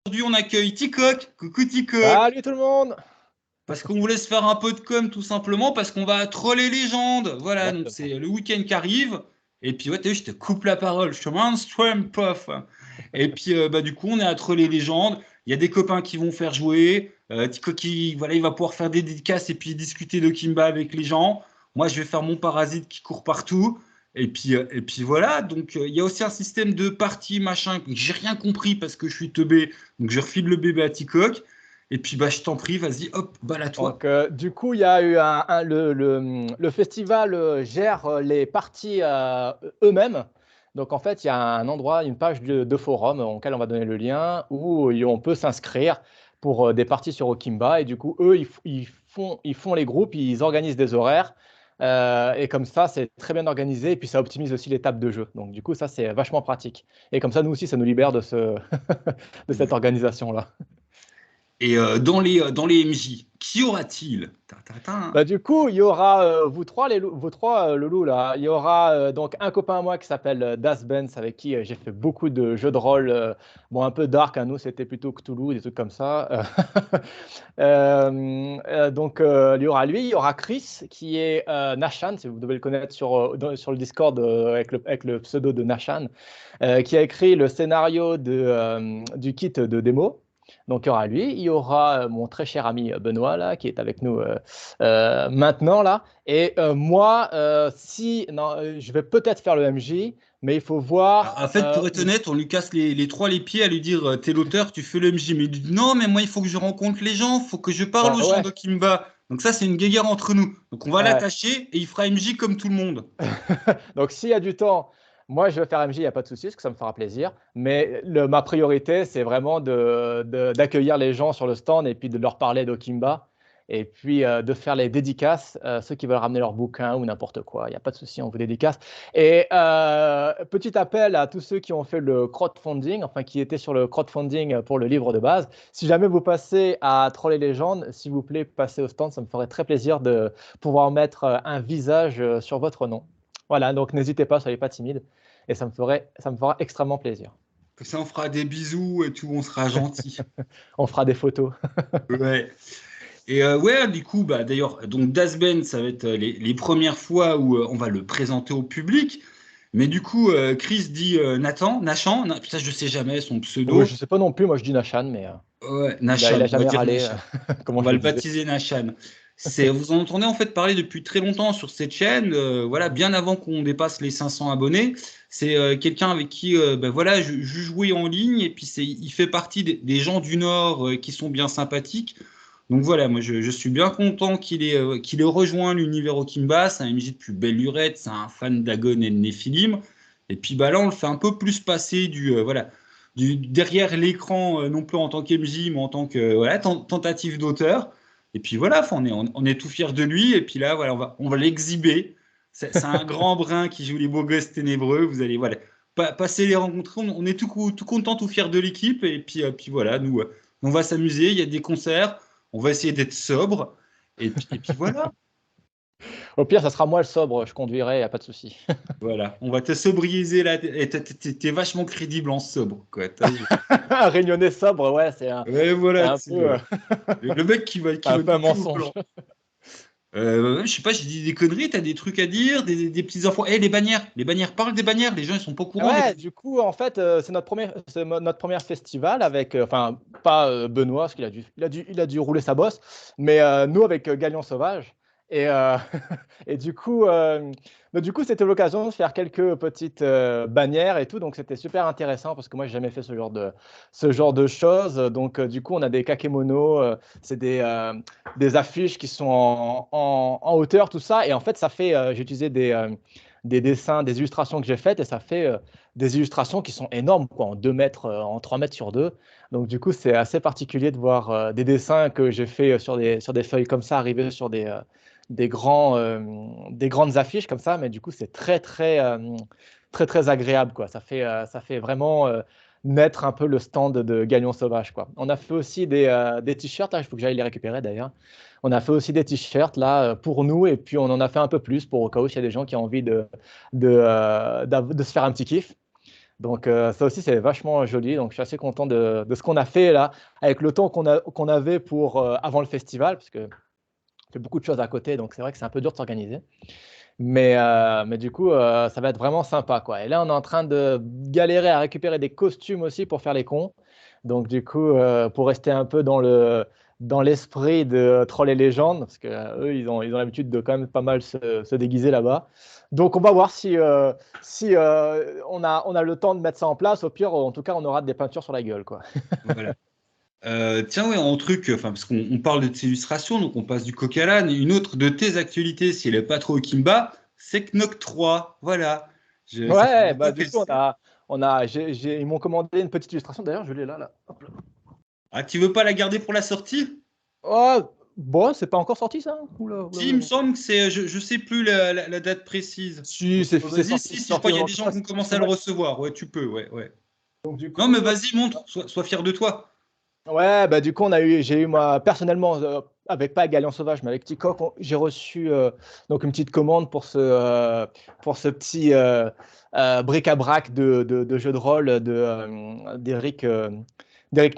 Aujourd'hui, on accueille Ticoc. Coucou Ticoc. Salut tout le monde! Parce qu'on voulait se faire un peu de com tout simplement, parce qu'on va troller légende. Voilà, donc Exactement. c'est le week-end qui arrive. Et puis, ouais, t'as vu, je te coupe la parole. Je suis un stream puff. Et puis, du coup, on est à troller légende. Il y a des copains qui vont faire jouer. Ticoc, voilà, il va pouvoir faire des dédicaces et puis discuter de Kimba avec les gens. Moi, je vais faire mon parasite qui court partout. Et puis voilà, donc il y a aussi un système de partie machin que j'ai rien compris parce que je suis teubé, donc je refile le bébé à Ticoc. Et puis je t'en prie, vas-y, hop, balle à toi. Donc, du coup, il y a eu le festival gère les parties eux-mêmes. Donc, en fait, il y a un endroit, une page de forum auquel on va donner le lien où on peut s'inscrire pour des parties sur Okimba. Et du coup, eux, ils font les groupes, ils organisent des horaires. Et comme ça, c'est très bien organisé. Et puis, ça optimise aussi les tables de jeu. Donc, du coup, ça, c'est vachement pratique. Et comme ça, nous aussi, ça nous libère de cette organisation-là. Et dans les MJ, qui aura-t-il? Ta, ta, ta. Bah, du coup, il y aura vous trois loulous là. Il y aura donc un copain à moi qui s'appelle Das Benz avec qui j'ai fait beaucoup de jeux de rôle, bon un peu dark. Hein, nous, c'était plutôt Cthulhu, des trucs comme ça. Donc il y aura lui, il y aura Chris qui est Nashan, si vous devez le connaître sur le Discord avec le pseudo de Nashan, qui a écrit le scénario du kit de démo. Donc, il y aura lui, il y aura mon très cher ami Benoît, là, qui est avec nous maintenant, là. Et moi, si, non, je vais peut-être faire le MJ, mais il faut voir. En fait, pour être honnête, on lui casse les trois les pieds à lui dire t'es l'auteur, tu fais le MJ. Mais il dit non, mais moi, il faut que je rencontre les gens, il faut que je parle Bah aux gens ouais, de Kimba. Donc ça, c'est une guéguerre entre nous. Donc on va ouais. l'attacher et il fera MJ comme tout le monde. Donc, s'il y a du temps, moi, je vais faire MJ, il n'y a pas de souci, parce que ça me fera plaisir. Mais ma priorité, c'est vraiment d'accueillir les gens sur le stand et puis de leur parler d'Okimba. Et puis de faire les dédicaces, ceux qui veulent ramener leur bouquin ou n'importe quoi. Il n'y a pas de souci, on vous dédicace. Et petit appel à tous ceux qui ont fait le crowdfunding, enfin qui étaient sur le crowdfunding pour le livre de base. Si jamais vous passez à Troller Légende, s'il vous plaît, passez au stand. Ça me ferait très plaisir de pouvoir mettre un visage sur votre nom. Voilà, donc n'hésitez pas, soyez pas timide. Et ça me fera extrêmement plaisir. Comme ça, on fera des bisous et tout, on sera gentil. On fera des photos. Ouais. Et ouais, du coup, d'ailleurs, donc Dasben, ça va être les premières fois où on va le présenter au public. Mais du coup, Chris dit Nathan, Nachan, putain, je sais jamais son Je pseudo. ne sais pas non plus, moi je dis Nashan, mais Ouais, il a Nachan, on va jamais dire râlé, Nachan. On comment je va le le disais. baptiser Nachan. Vous en entendez en fait parler depuis très longtemps sur cette chaîne, voilà, bien avant qu'on dépasse les 500 abonnés. C'est quelqu'un avec qui voilà, je jouais en ligne et puis il fait partie des gens du Nord qui sont bien sympathiques. Donc voilà, moi je suis bien content qu'il ait rejoint l'univers Okimba. C'est un MJ depuis belle lurette, c'est un fan d'Agon et de Néphilim. Et puis là, on le fait un peu plus passer voilà, derrière l'écran, non plus en tant qu'MJ, mais en tant que voilà, tentative d'auteur. Et puis voilà, enfin, on est tout fiers de lui. Et puis là, voilà, on va l'exhiber. C'est un grand brun qui joue les beaux gosses ténébreux. Vous allez voilà, passer les rencontrer. On est tout content, tout fiers de l'équipe. Et puis voilà, nous, on va s'amuser. Il y a des concerts. On va essayer d'être sobre. Et puis voilà. Au pire, ça sera moi le sobre, je conduirai, il n'y a pas de souci. Voilà, on va te sobriiser là. Et t'es vachement crédible en sobre, quoi. Un réunionnais sobre, ouais, c'est un, Ouais, c'est voilà, un peu, le mec qui va, c'est qui un va peu un péter au mensonge. blanc. Je sais pas, j'ai dit des conneries, t'as des trucs à dire, des petits infos. Eh, les bannières, parle des bannières, les gens ils sont pas au courant des Ouais, bannières. du coup, en fait, c'est notre premier festival avec, enfin, pas Benoît, parce qu'il a dû rouler sa bosse, mais nous avec Galion Sauvage. Et, et du coup, c'était l'occasion de faire quelques petites bannières et tout, donc c'était super intéressant parce que moi, j'ai jamais fait ce genre de choses. Donc, du coup, on a des kakémonos, c'est des affiches qui sont en hauteur, tout ça. Et en fait, j'ai utilisé des dessins, des illustrations que j'ai faites et ça fait des illustrations qui sont énormes, quoi, en 2 mètres, en 3 mètres sur 2. Donc, du coup, c'est assez particulier de voir des dessins que j'ai fait sur des feuilles comme ça arriver sur des grandes affiches comme ça. Mais du coup, c'est très, très, très, très agréable, quoi. Ça fait vraiment naître un peu le stand de Galion Sauvage, quoi. On a fait aussi des t-shirts, là, il faut que j'aille les récupérer d'ailleurs. On a fait aussi des t-shirts là pour nous et puis on en a fait un peu plus pour au cas où il y a des gens qui ont envie de se faire un petit kiff. Donc ça aussi, c'est vachement joli. Donc je suis assez content de ce qu'on a fait là, avec le temps qu'on avait pour avant le festival, parce que on fait beaucoup de choses à côté, donc c'est vrai que c'est un peu dur de s'organiser. Mais du coup, ça va être vraiment sympa, quoi. Et là, on est en train de galérer à récupérer des costumes aussi pour faire les cons. Donc du coup, pour rester un peu dans l'esprit de Trolls et Légendes, parce que eux, ils ont l'habitude de quand même pas mal se déguiser là-bas. Donc on va voir si on a le temps de mettre ça en place. Au pire, en tout cas, on aura des peintures sur la gueule, quoi. Voilà. Tiens, ouais, en truc, enfin, parce qu'on parle de tes illustrations, donc on passe du coq à l'âne. Une autre de tes actualités, si elle n'est pas trop au Kimba, c'est Knock 3. Voilà. Ça fait Ouais, longtemps bah du qu'elle coup, sort. ils m'ont commandé une petite illustration. D'ailleurs, je l'ai là, là. Hop là. Ah, tu veux pas la garder pour la sortie? Oh, bon, c'est pas encore sorti ça? Oula, oula, Si, il oula. me semble que c'est, je sais plus la date précise. Si, Donc, c'est vas-y, sorti, si, c'est si, je crois sorti. qu'il y a En des tout gens cas, qui ont parce commencé que à le moi, recevoir. Ouais, tu peux, ouais, ouais. donc du Non, mais coup, vas-y, montre, sois fier de toi. ouais, bah du coup, j'ai eu moi personnellement avec pas Galion Sauvage, mais avec Ticoc, j'ai reçu donc une petite commande pour ce petit bric-à-brac de jeu de rôle d'Eric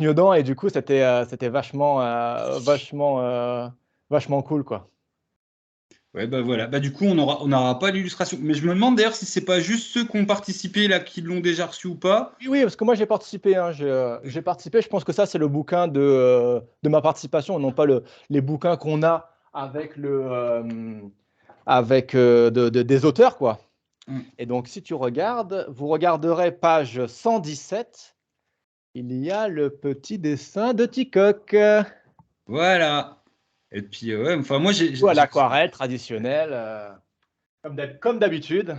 Niodan, et du coup, c'était vachement cool, quoi. Ouais, bah voilà. Bah, du coup, on aura pas l'illustration. Mais je me demande d'ailleurs si c'est pas juste ceux qui ont participé là qui l'ont déjà reçu ou pas. Oui, oui, parce que moi j'ai participé, hein, j'ai participé. Je pense que ça c'est le bouquin de ma participation, non pas les bouquins qu'on a avec des auteurs, quoi. Hum. Et donc si tu regardes, vous regarderez page 117, il y a le petit dessin de Ticoc. Voilà. Et puis, ouais, enfin, moi, Ou à l'aquarelle traditionnelle, comme d'habitude.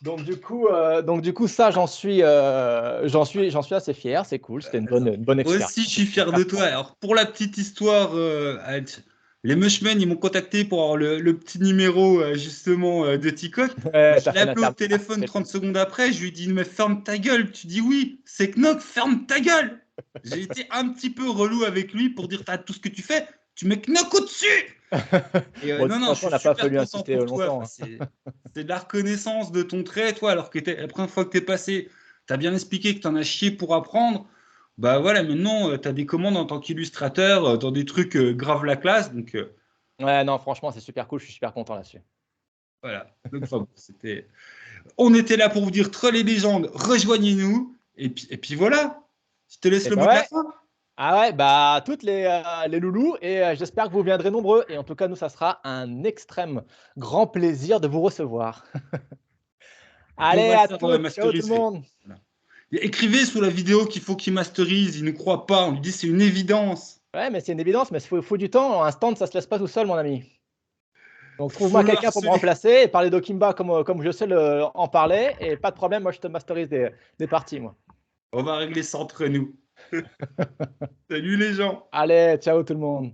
Donc du coup, ça, j'en suis assez fier. C'est cool. C'était une bonne moi expérience. aussi, je suis fier de toi. Alors, pour la petite histoire, les Mushmen, ils m'ont contacté pour avoir le petit numéro, justement, de Ticoc. Bah, Ouais, je t'as l'ai fait appelé au l'interview. Ah, téléphone 30 secondes après. Je lui ai dit, mais ferme ta gueule. Tu dis oui, c'est Knock, ferme ta gueule. J'ai été un petit peu relou avec lui pour dire, t'as tout ce que tu fais, tu mets Knock au-dessus. Et Bon, de non, toute non, je façon, on suis n'a pas super fallu content insister pour toi. longtemps, Enfin, hein. c'est de la reconnaissance de ton trait, toi, alors que la première fois que tu es passé, tu as bien expliqué que tu en as chié pour apprendre. Bah voilà, maintenant, tu as des commandes en tant qu'illustrateur dans des trucs grave la classe. Donc Ouais, non, franchement, c'est super cool. Je suis super content là-dessus. voilà. Donc, enfin, bon, on était là pour vous dire Troll et légendes, rejoignez-nous. Et puis voilà, je te laisse Et le bah mot de la ouais. fin. Ah ouais, bah toutes les loulous. Et j'espère que vous viendrez nombreux. Et en tout cas, nous, ça sera un extrême grand plaisir de vous recevoir. Et on Allez, va le à faire toutes. Ciao tout le masteriser. monde. Voilà. Et écrivez sous la vidéo qu'il faut qu'il masterise. Il ne croit pas. On lui dit c'est une évidence. Ouais, mais c'est une évidence, mais il faut du temps. Un stand, ça se laisse pas tout seul, mon ami. Donc Faut trouve-moi le quelqu'un pour me harceler. remplacer et parler d'Okimba comme je sais en parler. Et pas de problème, moi, je te masterise des parties, moi. On va régler ça entre nous. Salut les gens. Allez, ciao tout le monde.